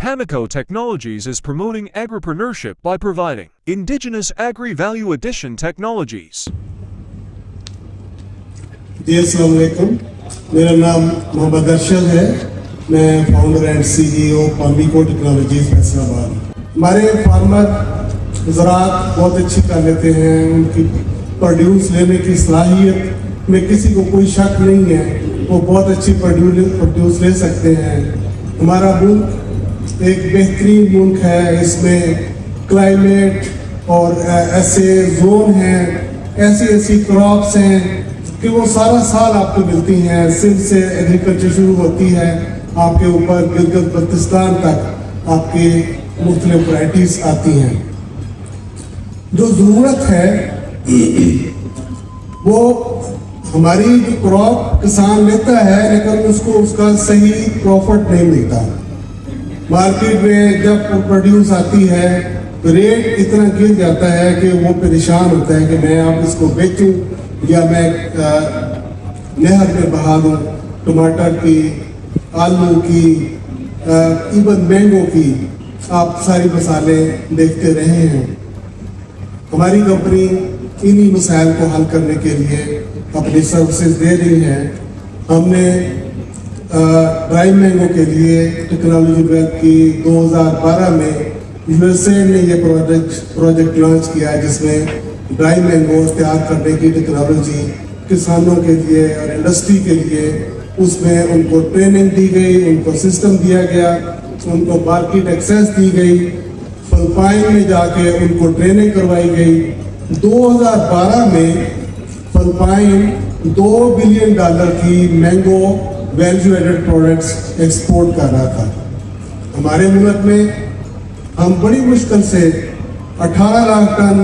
Hamaco Technologies is promoting agripreneurship by providing indigenous agri-value addition technologies. जी अस्सलाम वालेकुम, मेरा नाम मोहम्मद अरशद है। मैं founder and CEO Pamico technologies Faisalabad. हमारे फार्मर ज़राअत बहुत अच्छी कर लेते हैं, उनकी प्रोड्यूस लेने की सलाहियत में किसी को कोई शक नहीं है, वो बहुत अच्छी प्रोड्यूस ले सकते हैं। हमारा मुल्क एक बेहतरीन मुल्क है, इसमें क्लाइमेट और ऐसे जोन हैं, ऐसी क्रॉप्स हैं कि वो सारा साल आपको मिलती हैं। सिंध से एग्रीकल्चर शुरू होती है, आपके ऊपर गिलगित बल्तिस्तान तक आपकी मुख्तलिफ वैराइटीज आती हैं। जो ज़रूरत है वो हमारी जो क्रॉप किसान लेता है, लेकिन उसको उसका सही प्रॉफिट नहीं मिलता। मार्केट में जब प्रोड्यूस आती है तो रेट इतना गिर जाता है कि वो परेशान होता है कि मैं अब इसको बेचूं या मैं नहर में बहा दूँ। टमाटर की, आलू की, इवन मैंगो की आप सारी मसाले देखते रहे हैं। हमारी कंपनी इन्हीं मसाइल को हल करने के लिए अपनी सर्विसेज दे रही है। हमने ड्राई मैंगो के लिए टेक्नोलॉजी वेब की 2012 में USA ने ये प्रोजेक्ट लॉन्च किया, जिसमें ड्राई मैंगो तैयार करने की टेक्नोलॉजी किसानों के लिए और इंडस्ट्री के लिए, उसमें उनको ट्रेनिंग दी गई, उनको सिस्टम दिया गया, उनको मार्केट एक्सेस दी गई, फिलिपाइन में जाके उनको ट्रेनिंग करवाई गई। 2012 में फिलिपाइन $2 बिलियन की mango value added products export कर रहा था। हमारे मुल्क में हम बड़ी मुश्किल से 18 लाख टन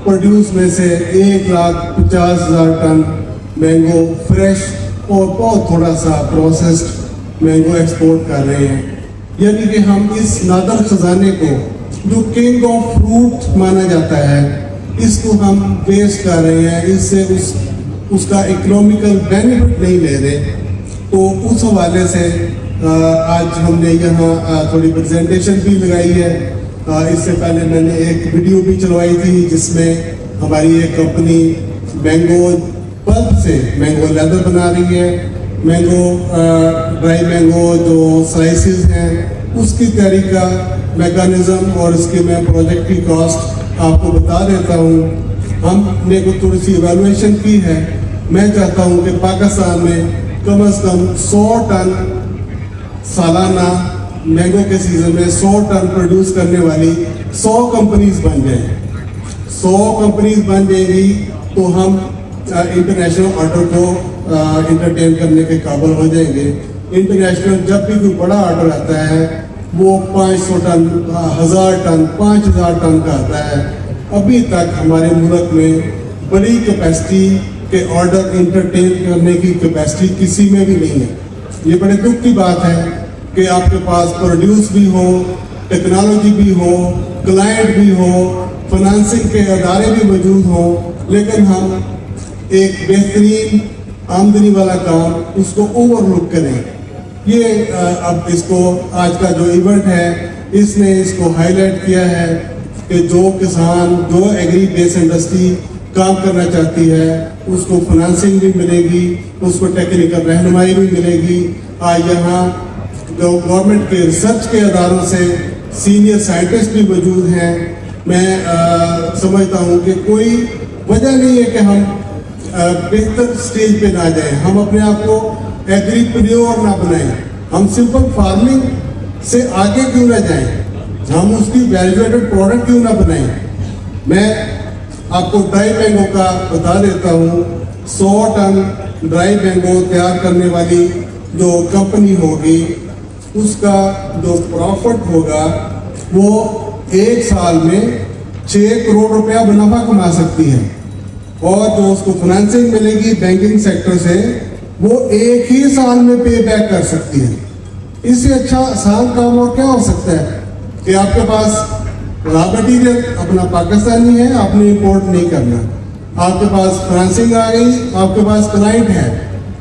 प्रोड्यूस में से 1,50,000 टन मैंगो फ्रेश और बहुत थोड़ा सा प्रोसेस्ड मैंगो एक्सपोर्ट कर रहे हैं। यानी कि हम इस नादर खजाने को, जो किंग ऑफ फ्रूट माना जाता है, इसको हम वेस्ट कर रहे हैं, इससे उसका इकोनॉमिकल बेनिफिट नहीं ले रहे। तो उस हवाले से आज हमने यहाँ थोड़ी प्रेजेंटेशन भी लगाई है। इससे पहले मैंने एक वीडियो भी चलवाई थी, जिसमें हमारी एक कंपनी मैंगो पल्प से मैंगो लेदर बना रही है। मैंगो ड्राई मैंगो जो स्लाइसेस हैं, उसकी तैयारी का मैकेनिज्म और इसके मैं प्रोजेक्ट की कॉस्ट आपको बता देता हूँ। हमने को थोड़ी सी इवैल्यूएशन की है। मैं चाहता हूँ कि पाकिस्तान में कम से कम 100 टन सालाना मैंगो के सीजन में 100 टन प्रोड्यूस करने वाली 100 कंपनीज बन जाए। 100 कंपनीज बन जाएगी तो हम इंटरनेशनल ऑर्डर को इंटरटेन करने के काबिल हो जाएंगे। इंटरनेशनल जब भी कोई बड़ा ऑर्डर आता है वो 500 टन, 1000 टन, 5000 टन का आता है। अभी तक हमारे मुल्क में बड़ी कैपेसिटी के ऑर्डर इंटरटेन करने की कैपेसिटी किसी में भी नहीं है। ये बड़े दुख की बात है कि आपके पास प्रोड्यूस भी हो, टेक्नोलॉजी भी हो, क्लाइंट भी हो, फाइनेंसिंग के अदारे भी मौजूद हो, लेकिन हम एक बेहतरीन आमदनी वाला काम उसको ओवरलुक करें। ये अब इसको आज का जो इवेंट है इसने इसको हाईलाइट किया है कि जो किसान, जो एग्री बेस इंडस्ट्री काम करना चाहती है, उसको फाइनेंसिंग भी मिलेगी, उसको टेक्निकल रहनुमाई भी मिलेगी। आज यहाँ जो गवर्नमेंट के रिसर्च के अदारों से सीनियर साइंटिस्ट भी मौजूद हैं। मैं समझता हूँ कि कोई वजह नहीं है कि हम बेहतर स्टेज पे ना जाएं, हम अपने आप को एग्रीप्रेन्योर ना बनाएं, हम सिंपल फार्मिंग से आगे क्यों ना जाएं, हम उसकी वैल्यू एडेड प्रोडक्ट क्यों ना बनाएं। मैं आपको ड्राई मैंगो का बता देता हूँ। 100 टन ड्राई मैंगो तैयार करने वाली जो कंपनी होगी, उसका जो प्रॉफिट होगा वो एक साल में 6 करोड़ रुपया मुनाफा कमा सकती है, और जो उसको फाइनेंसिंग मिलेगी बैंकिंग सेक्टर से, वो एक ही साल में पे बैक कर सकती है। इससे अच्छा आसान काम और क्या हो सकता है कि आपके पास रॉ मटीरियल अपना पाकिस्तानी है, आपने इंपोर्ट नहीं करना, आपके पास फाइनेंसिंग आ गई, आपके पास क्लाइंट है।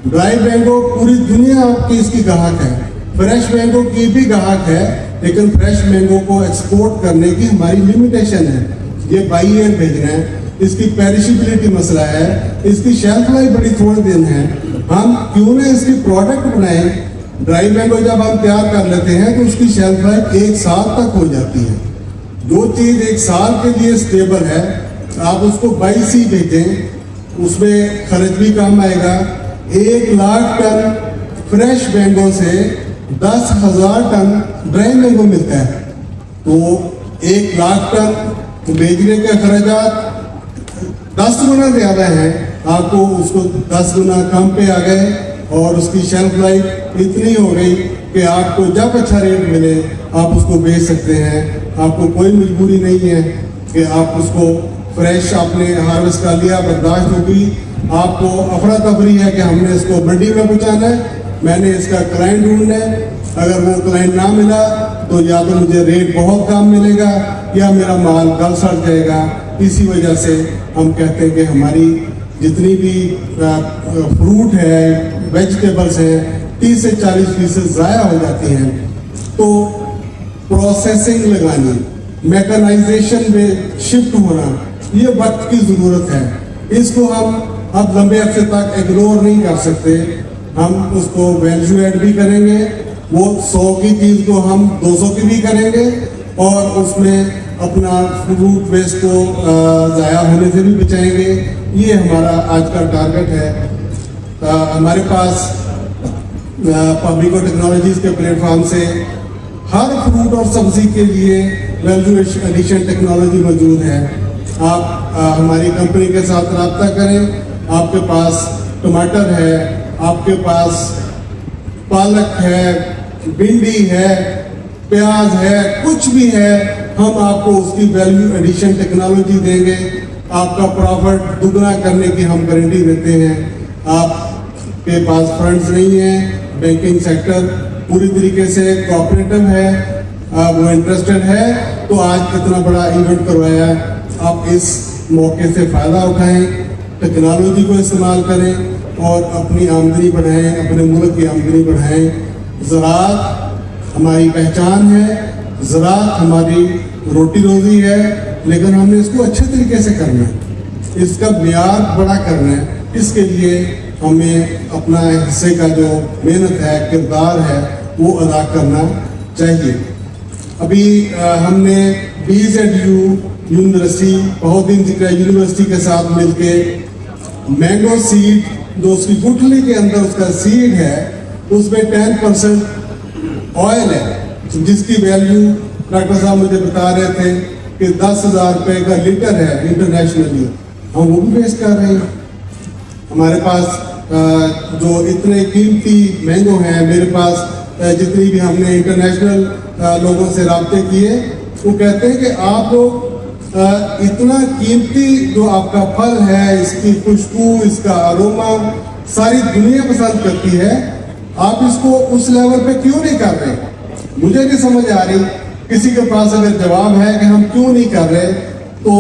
ड्राई मैंगो पूरी दुनिया आपकी इसकी ग्राहक है, फ्रेश मैंगो की भी ग्राहक है, लेकिन फ्रेश मैंगो को एक्सपोर्ट करने की हमारी लिमिटेशन है। ये बाई एयर भेज रहे हैं, इसकी पेरिशेबिलिटी मसला है, इसकी शेल्फ लाइफ बड़ी थोड़े दिन है। हम क्यों ना इसकी प्रोडक्ट बनाएं। ड्राई मैंगो जब हम तैयार कर लेते हैं तो उसकी शेल्फ लाइफ 1 साल तक हो जाती है। जो चीज़ 1 साल के लिए स्टेबल है, आप उसको बाई सी भेजें, उसमें खर्च भी कम आएगा। 1 लाख टन फ्रेश मैंगो से 10,000 टन ड्राई मैंगो मिलता है। तो 1 लाख टन बेचने के खर्चात 10 गुना ज़्यादा है, आपको उसको 10 गुना कम पे आ गए और उसकी शेल्फ लाइफ इतनी हो गई कि आपको जब अच्छा रेट मिले आप उसको बेच सकते हैं। आपको कोई मजबूरी नहीं है कि आप उसको फ्रेश आपने हार्वेस्ट कर लिया, बर्दाश्त होगी। आपको अफरा तफरी है कि हमने इसको मंडी में पहुँचाना है, मैंने इसका क्लाइंट ढूंढना है। अगर वो क्लाइंट ना मिला तो या तो मुझे रेट बहुत कम मिलेगा या मेरा माल गल सड़ जाएगा। इसी वजह से हम कहते हैं कि हमारी जितनी भी फ्रूट है, वेजिटेबल्स हैं, 30 से 40% ज़ाया हो जाती हैं। तो प्रोसेसिंग लगानी, मैकेनाइजेशन में शिफ्ट होना, ये वक्त की ज़रूरत है। इसको हम अब लंबे अरसे तक इग्नोर नहीं कर सकते। हम उसको वैल्यू ऐड भी करेंगे, वो 100 की चीज़ को हम 200 की भी करेंगे और उसमें अपना फ्रूट वेस्ट को ज़ाया होने से भी बचाएंगे। ये हमारा आज का टारगेट है। हमारे पास पब्लिको टेक्नोलॉजीज़ के प्लेटफॉर्म से हर फ्रूट और सब्ज़ी के लिए वैल्यू एडिशन टेक्नोलॉजी मौजूद है। आप हमारी कंपनी के साथ रब्ता करें। आपके पास टमाटर है, आपके पास पालक है, भिंडी है, प्याज है, कुछ भी है, हम आपको उसकी वैल्यू एडिशन टेक्नोलॉजी देंगे। आपका प्रॉफिट दुगना करने की हम गारंटी देते हैं। आपके पास फंड्स नहीं है, बैंकिंग सेक्टर पूरी तरीके से कोऑपरेटिव है, वो इंटरेस्टेड है, तो आज इतना बड़ा इवेंट करवाया। आप इस मौके से फ़ायदा उठाएं, टेक्नोलॉजी को इस्तेमाल करें और अपनी आमदनी बढ़ाएं, अपने मुल्क की आमदनी बढ़ाएं। ज़राअत हमारी पहचान है, ज़राअत हमारी रोटी रोज़ी है, लेकिन हमने इसको अच्छे तरीके से करना है, इसका मियार बड़ा करना है। इसके लिए हमें अपना हिस्से का जो मेहनत है, किरदार है, वो अदा करना चाहिए। अभी हमने BZU यूनिवर्सिटी, बहुत दिन जिक्र यूनिवर्सिटी के साथ मिलके मैंगो सीड, जो उसकी गुठली के अंदर उसका सीड है, उसमें 10% ऑयल है, जिसकी वैल्यू डॉक्टर साहब मुझे बता रहे थे कि 10,000 रुपये का लीटर है इंटरनेशनली। हम वो भी पेश कर रहे हैं। हमारे पास जो इतने कीमती मैंगो हैं, मेरे पास जितनी भी हमने इंटरनेशनल लोगों से राब्ते किए, वो कहते हैं कि आप लोग इतना कीमती जो आपका फल है, इसकी खुशबू, इसका अरोमा सारी दुनिया पसंद करती है, आप इसको उस लेवल पे क्यों नहीं कर रहे? मुझे नहीं समझ आ रही। किसी के पास अगर जवाब है कि हम क्यों नहीं कर रहे, तो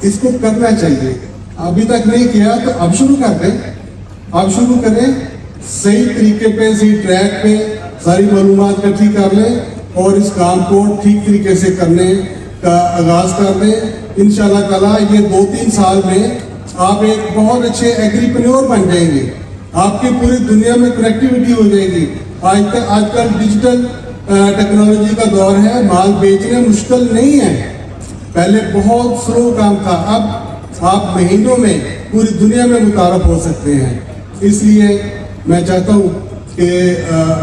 इसको करना चाहिए। अभी तक नहीं किया तो अब शुरू कर दें, अब शुरू करें, सही तरीके पे, सही ट्रैक पे सारी मालूमात इकट्ठी कर लें और इस काम को ठीक तरीके से करने का आगाज कर दें। इंशाल्लाह ताला ये 2-3 साल में आप एक बहुत अच्छे एग्रीप्रेन्योर बन जाएंगे। आपकी पूरी दुनिया में कनेक्टिविटी हो जाएगी। आजकल डिजिटल टेक्नोलॉजी का दौर है, माल बेचना मुश्किल नहीं है। पहले बहुत स्लो काम था, अब आप महीनों में पूरी दुनिया में मुतारफ हो सकते हैं। इसलिए मैं चाहता हूँ कि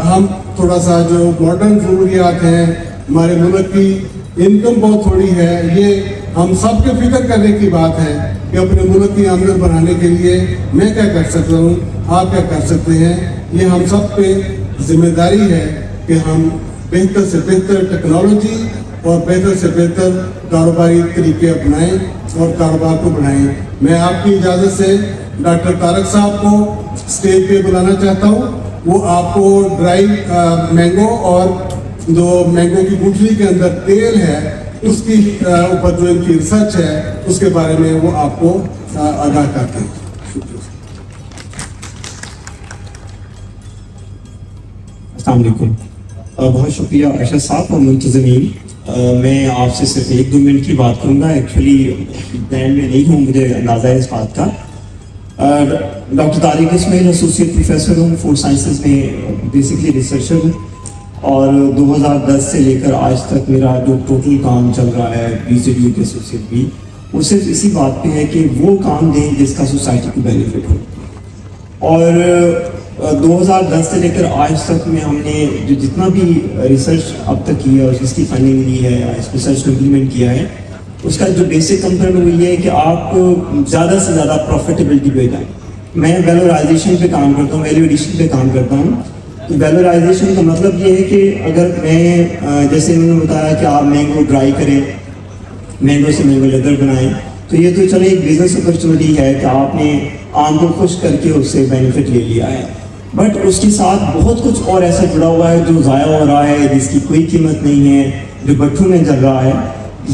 हम थोड़ा सा जो मॉडर्न ज़रूरियात हैं, हमारे मुल्क की इनकम बहुत थोड़ी है, ये हम सब के फिक्र करने की बात है कि अपने मुल्क की आमदन बढ़ाने के लिए मैं क्या कर सकता हूँ, आप क्या कर सकते हैं। ये हम सब पे जिम्मेदारी है कि हम बेहतर से बेहतर टेक्नोलॉजी और बेहतर से बेहतर कारोबारी तरीके अपनाएं और कारोबार को बढ़ाएं। मैं आपकी इजाज़त से डॉक्टर तारक साहब को स्टेज पे बुलाना चाहता हूँ। वो आपको ड्राई मैंगो और जो मैंगो की गुठली के अंदर तेल है, उसकी ऊपर जो इनकी रिसर्च है, उसके बारे में वो आपको आगाह करते हैं। अस्सलाम वालेकुम। बहुत शुक्रिया अरशद साहब और मुंतज़मीन। मैं आपसे सिर्फ 1-2 मिनट की बात करूंगा। एक्चुअली ब्रांड में नहीं हूँ, मुझे अंदाज़ा है इस बात का। Doctor Tariq Ismail associate professor हूँ फूड साइंसेज में, बेसिकली रिसर्चर हूँ। और 2010 से लेकर आज तक मेरा जो टोटल काम चल रहा है BZU के एसोसिएट भी, वो सिर्फ इसी बात पे है कि वो काम दें जिसका सोसाइटी को बेनिफिट हो। और 2010 से लेकर आज तक में हमने जो जितना भी रिसर्च अब तक की है और जिसकी फंडिंग ली है या इस रिसर्च को इम्प्लीमेंट किया है, उसका जो बेसिक कंपोनेंट वो ये है कि आप ज़्यादा से ज़्यादा प्रॉफिटेबिलिटी पे जाएं। मैं वैल्यूराइजेशन पे काम करता हूँ, वैल्यू एडिशन पे काम करता हूँ। तो वैल्यूराइजेशन का मतलब ये है कि अगर मैं जैसे उन्होंने बताया कि आप मैंगो ड्राई करें, मैंगो से मैंगो लेदर बनाएं, तो ये तो चलो एक बिजनेस अपॉर्चुनिटी है कि आपने आम को खुश करके उससे बेनिफिट ले लिया है। बट उसके साथ बहुत कुछ और ऐसा जुड़ा हुआ है जो ज़ाया हो रहा है, जिसकी कोई कीमत नहीं है, जो भट्ठों में जल रहा है।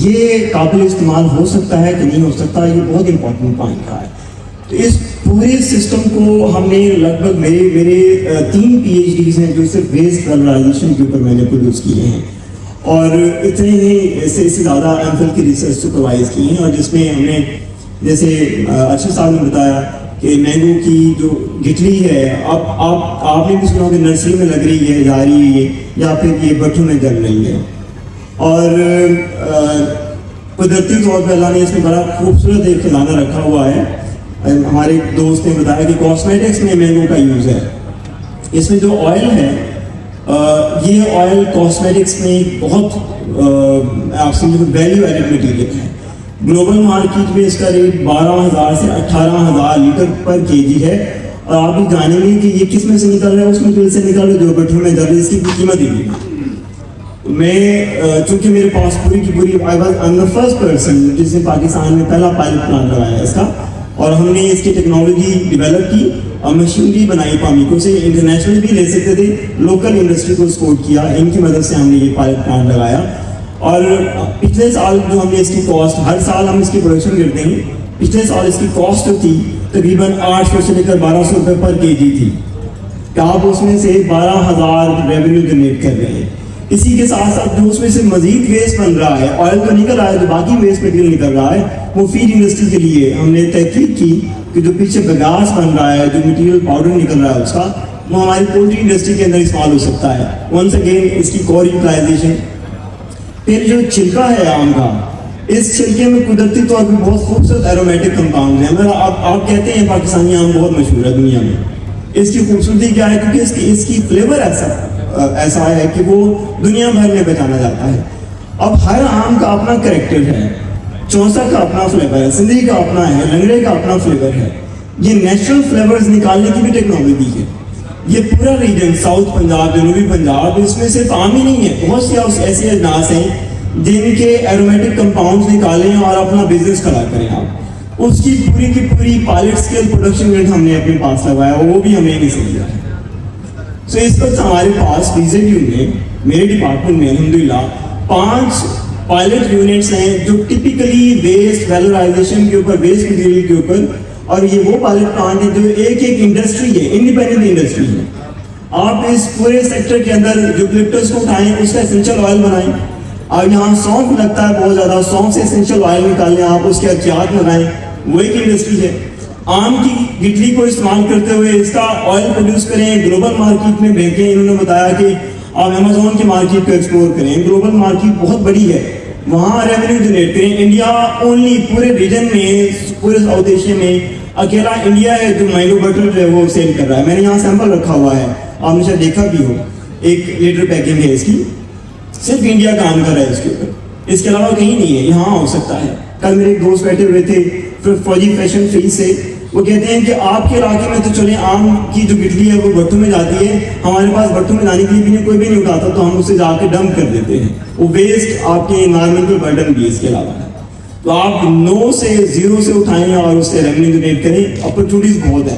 ये काबिल इस्तेमाल हो सकता है कि नहीं हो सकता, ये बहुत इंपॉर्टेंट पॉइंट रहा है। तो इस पूरे सिस्टम को हमने लगभग मेरे 3 PhDs हैं जो सिर्फ वेस्ट वैल्यूराइजेशन के ऊपर मैंने प्रोड्यूस किए हैं, और इतने ही इससे ज़्यादा MPhil की रिसर्च सुपरवाइज की हैं। और जिसमें हमने जैसे अच्छा साहब ने बताया कि मैंगो की जो गिटली है, अब आपने भी सुना कि नर्सरी में लग रही है, जा रही है, या फिर ये भट्ठों में जल रही है। और कुदरती तौर पर अल्लाह ने इसमें बड़ा खूबसूरत एक खजाना रखा हुआ है। हमारे दोस्त ने बताया कि कॉस्मेटिक्स में मैंगो का यूज़ है। इसमें जो ऑयल है, ये ऑयल कॉस्मेटिक्स में बहुत आप समझो वैल्यू एडेड मटीरियल है। ग्लोबल मार्केट में इसका रेट 12,000 से 18,000 लीटर पर केजी है। और आप भी जानेंगे कि ये किस में से निकल रहा है, उसमें मटेरियल से निकल रहा है जो भट्ठों में जल रही है, इसकी कीमत ही नहीं। मैं चूंकि मेरे पास पूरी की पूरी I am the first person जिसने पाकिस्तान में पहला पायलट प्लांट लगाया इसका, और हमने इसकी टेक्नोलॉजी डेवलप की और मशीनरी बनाई पामिको से, इंटरनेशनल भी ले सकते थे, लोकल इंडस्ट्री को सपोर्ट किया, इनकी मदद से हमने ये पायलट प्लांट लगाया। और पिछले साल जो हमने इसकी कॉस्ट, हर साल हम इसकी प्रोडक्शन करते हैं, पिछले साल इसकी कॉस्ट थी तकरीबन 800 से लेकर 1200 रुपये पर केजी थी। कि आप उसमें से 12,000 रेवेन्यू जनरेट कर रहे हैं। इसी के साथ साथ जो उसमें से मजीद वेस्ट बन रहा है, ऑयल तो निकल रहा है, जो बाकी वेस्ट मटीरियल निकल रहा है, वो फीड इंडस्ट्री के लिए हमने तहकीक की कि जो पीछे बगास बन रहा है, जो मटीरियल पाउडर निकल रहा है उसका, वो हमारी पोल्ट्री इंडस्ट्री के अंदर इस्तेमाल हो सकता है। वंस अगेन इसकी कोर यूटिलाइजेशन। फिर जो छिलका है आम का, इस छिलके में कुदरती तौर पर बहुत खूबसूरत एरोमेटिक कंपाउंड हैं। मतलब आप कहते हैं पाकिस्तानी आम बहुत मशहूर है दुनिया में। इसकी खूबसूरती क्या है? क्योंकि इसकी फ्लेवर ऐसा है कि वो दुनिया भर में पहचाना जाता है। अब हर आम का अपना कैरेक्टर है, चौसा का अपना फ्लेवर है, सिंधी का अपना है, लंगड़े का अपना फ्लेवर है। ये नेचुरल फ्लेवर्स निकालने की भी टेक्नोलॉजी है। ये पूरा रीजन साउथ पंजाब, जनूबी पंजाब, इसमें सिर्फ आम ही नहीं है, बहुत से ऐसे अजनास हैं जिनके एरोमेटिक कंपाउंड्स निकालें और अपना बिजनेस खड़ा करें। आप उसकी पूरी की पूरी पायलट स्केल प्रोडक्शन यूनिट हमने अपने पास लगाया, वो भी हमने नहीं समझा है। सो इस वक्त हमारे पास BZU में, मेरे डिपार्टमेंट में अल्हम्दुलिल्लाह 5 पायलट यूनिट्स हैं जो टिपिकली वेस्ट वैल्यूराइजेशन के ऊपर, वेस्ट मटीरियल के ऊपर। और ये वो पायलट प्लांट है जो एक इंडस्ट्री है, इंडिपेंडेंट इंडस्ट्री है। आप इस पूरे सेक्टर के अंदर यूकलिप्टस को उठाएं, उसका एसेंशियल ऑयल बनाएं। और यहाँ सौंफ लगता है बहुत ज़्यादा, सौंफ से एसेंशियल ऑयल निकालें, आप उसके अखियात लगाएं, वो एक इंडस्ट्री है। आम की गिटली को इस्तेमाल करते हुए इसका ऑयल प्रोड्यूस करें, ग्लोबल मार्केट में बेचें। इन्होंने बताया कि आप अमेजोन की मार्केट को एक्सप्लोर करें, ग्लोबल मार्केट बहुत बड़ी है, वहाँ रेवेन्यू जनरेट करें। इंडिया ओनली पूरे रीजन में, पूरे साउथ एशिया में अकेला इंडिया है जो मैंगो बटर जो है वो सेल कर रहा है। मैंने यहाँ सैंपल रखा हुआ है, आपने शायद देखा भी हो, 1 लीटर पैकिंग है इसकी, सिर्फ इंडिया काम कर रहा है इसके ऊपर, इसके अलावा कहीं नहीं है। यहाँ हो सकता है। कल मेरे एक दोस्त बैठे हुए थे फौजी फैशन फीस से, वो कहते हैं कि आपके इलाके में तो चले आम की जो गिटली है वो भट्टों में जाती है, हमारे पास भट्टों में जाने के लिए कोई भी नहीं उठाता, तो हम उससे जाके डंप कर देते हैं। वो वेस्ट आपके इन्वायरमेंटल बर्डन भी इसके अलावा है। तो आप 0 से उठाएं और उससे रेवेन्यू जनरेट करें। अपॉर्चुनिटीज बहुत है,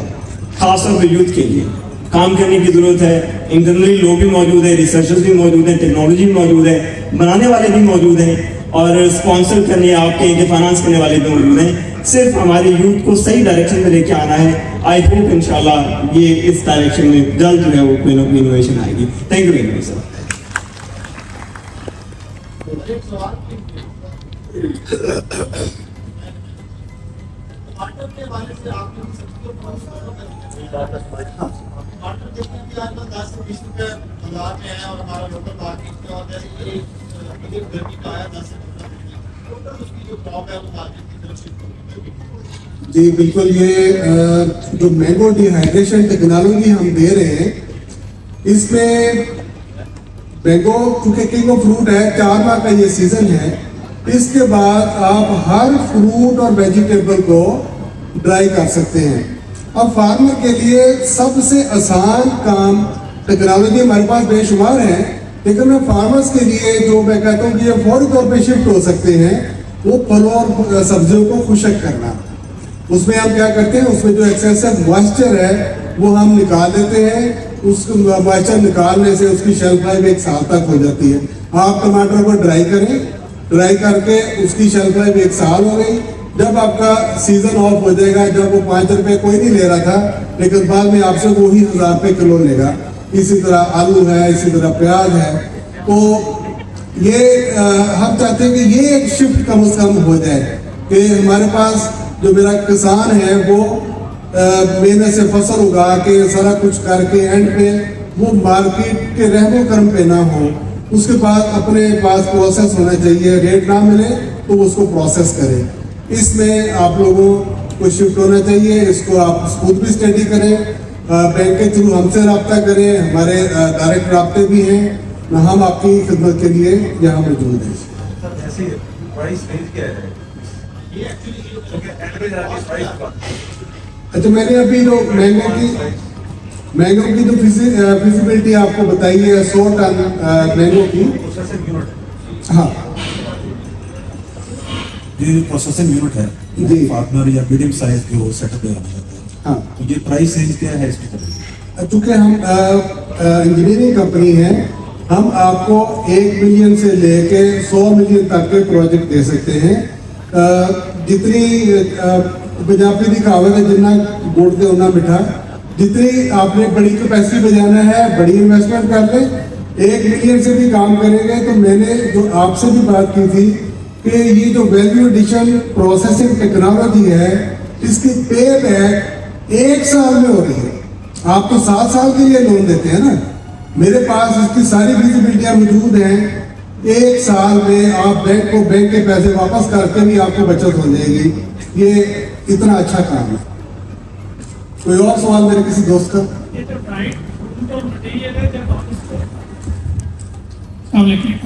खासतौर पर यूथ के लिए काम करने की जरूरत है। इंटरनली लोग भी मौजूद है, रिसर्चर्स भी मौजूद हैं, टेक्नोलॉजी भी मौजूद है, बनाने वाले भी मौजूद हैं, और स्पॉन्सर करने आपके फाइनेंस करने वाले भी मौजूद हैं। सिर्फ हमारे यूथ को सही डायरेक्शन में लेके आना है। आई होप इंशाल्लाह ये इस डायरेक्शन में जल्द जो है वो कोई ना कोई इनोवेशन आएगी। Thank you very much sir. टमाटर के हवाले से आपने सब्जियों को टमाटर देखते हैं कि आज 10 से 20 रुपए बाजार में है और हमारा लोकल मार्केट में और जैसे ये गर्मी का आया 10 से 15 रुपए टोटल उसकी जो क्रॉप है वो मार्केट की तरफ शिफ्ट होगी। जी बिल्कुल, ये जो मैंगो डिहाइड्रेशन टेक्नोलॉजी हम दे रहे हैं इसमें मैंगो चूंकि किंग ऑफ फ्रूट है, 4 माह का ये सीजन है, इसके बाद आप हर फ्रूट और वेजिटेबल को ड्राई कर सकते हैं। अब फार्मर के लिए सबसे आसान काम, टेक्नोलॉजी हमारे पास बेशुमार है, लेकिन मैं फार्मर्स के लिए जो मैं कहता हूँ कि ये फौरी तौर पे शिफ्ट हो सकते हैं, वो फलों और सब्जियों को खुशक करना। उसमें हम क्या करते हैं, उसमें जो एक्सेसिव मॉइस्चर है वो हम निकाल देते हैं। उस मॉइस्चर निकालने से उसकी शेल्फ लाइफ 1 साल तक हो जाती है। आप टमाटर को ड्राई करें, ड्राई करके उसकी शेल्फ लाइफ 1 साल हो गई। जब आपका सीजन ऑफ हो जाएगा, जब वो 5 रुपए कोई नहीं ले रहा था, लेकिन बाद में आपसे वही 1000 रुपए किलो लेगा। इसी तरह आलू है, इसी तरह प्याज है। तो ये हम चाहते हैं कि ये एक शिफ्ट कम से कम हो जाए कि हमारे पास जो मेरा किसान है वो मेहनत से फसल उगा के सारा कुछ करके एंड पे वो मार्केट के रहमो कर्म पे ना हो। उसके बाद अपने पास प्रोसेस होना चाहिए, रेट ना मिले तो उसको प्रोसेस करें। इसमें आप लोगों को शिफ्ट होना चाहिए। इसको आप खुद भी स्टडी करें, बैंक के थ्रू हमसे रब्ता करें, हमारे डायरेक्ट रब्ते भी हैं, हम आपकी खिदमत के लिए यहाँ मौजूद हैं। अच्छा, मैंने अभी जो मैंगो की जो फिजिबिलिटी आपको बताई है 100 टन मैंगो की। हाँ, ये प्रोसेसिंग यूनिट है जी, पार्टनर या मीडियम साइज जो सेटअप है। हाँ, तो ये प्राइस रेंज क्या है इसकी? चूंकि हम इंजीनियरिंग कंपनी है, हम आपको 1 मिलियन से लेके 100 मिलियन तक के प्रोजेक्ट दे सकते हैं। जितनी पंजाबी की कहावत है, जितना गुड़ दे उतना मिठा। जितनी आपने बड़ी कैपेसिटी बजाना है, बड़ी इन्वेस्टमेंट कर ले, 1 मिलियन से भी काम करेंगे। तो मैंने जो आपसे भी बात की थी कि ये जो वैल्यू एडिशन प्रोसेसिंग टेक्नोलॉजी है, इसकी पे बैक 1 साल में हो रही है। आप तो 7 साल के लिए लोन देते हैं ना, मेरे पास इसकी सारी विजिबिलिटियां मौजूद हैं। 1 साल में आप बैंक को बैंक के पैसे वापस करके भी आपको बचत हो जाएगी। ये इतना अच्छा काम है। कोई और सवाल मेरे किसी दोस्त का?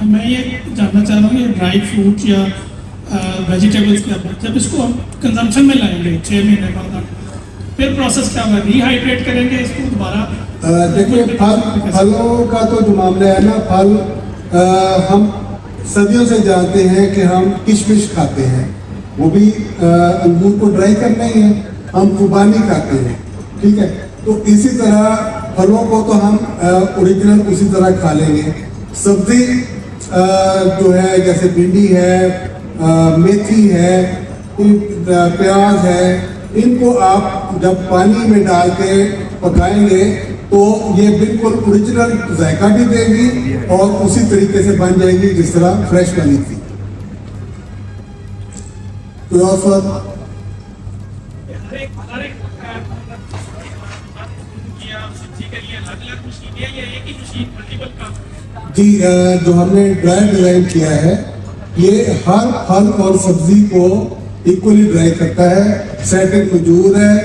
मैं ये जानना चाह रहा हूँ, ये ड्राई फ्रूट या वेजिटेबल्स के अंदर जब इसको हम कंजम्पशन में लाएंगे 6 महीने बाद, फिर प्रोसेस क्या होगा? रिहाइड्रेट करेंगे इसको दोबारा? देखिए, फलों का तो जो मामला है ना, फल हम सदियों से जानते हैं कि हम किशमिश खाते हैं, वो भी अंगूर को ड्राई करना ही है, हम खुबानी खाते हैं, ठीक है। तो इसी तरह फलों को तो हम ओरिजिनल उसी तरह खा लेंगे। सब्जी जो है, जैसे भिंडी है, मेथी है, प्याज है, इनको आप जब पानी में डाल के पकाएंगे तो ये बिल्कुल ओरिजिनल जायका भी देगी और उसी तरीके से बन जाएगी जिस तरह फ्रेश बनी थी। तो और सर, जी, जो हमने ड्राई डिजाइन किया है, ये हर फल और सब्जी को इक्वली ड्राई करता है। सेटिंग मौजूद है,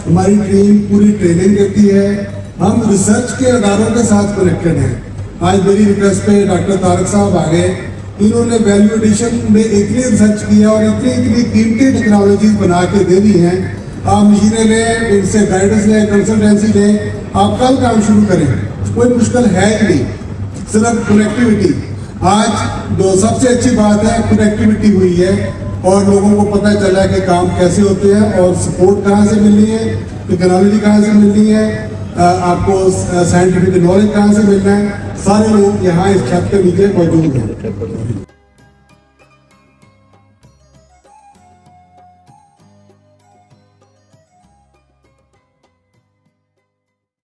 हमारी टीम पूरी ट्रेनिंग देती है, हम रिसर्च के अदारों के साथ कनेक्टेड हैं। आज मेरी रिक्वेस्ट पे डॉक्टर तारक साहब आ गए, इन्होंने वैल्यू एडिशन में इतनी रिसर्च किया और इतनी कीमती टेक्नोलॉजीज बना के दे दी हैं। आप मशीनें लें, इनसे गाइडेंस लें, कंसल्टेंसी लें, आप कल काम शुरू करें, कोई मुश्किल है ही नहीं, सिर्फ कनेक्टिविटी। आज जो सबसे अच्छी बात है, कनेक्टिविटी हुई है और लोगों को पता चला कि काम कैसे होते हैं और सपोर्ट कहाँ से मिलनी है, टेक्नोलॉजी कहाँ से मिलनी है, आपको साइंटिफिक नॉलेज कहाँ से मिलना है। सारे लोग यहाँ इस छत के नीचे मौजूद हैं।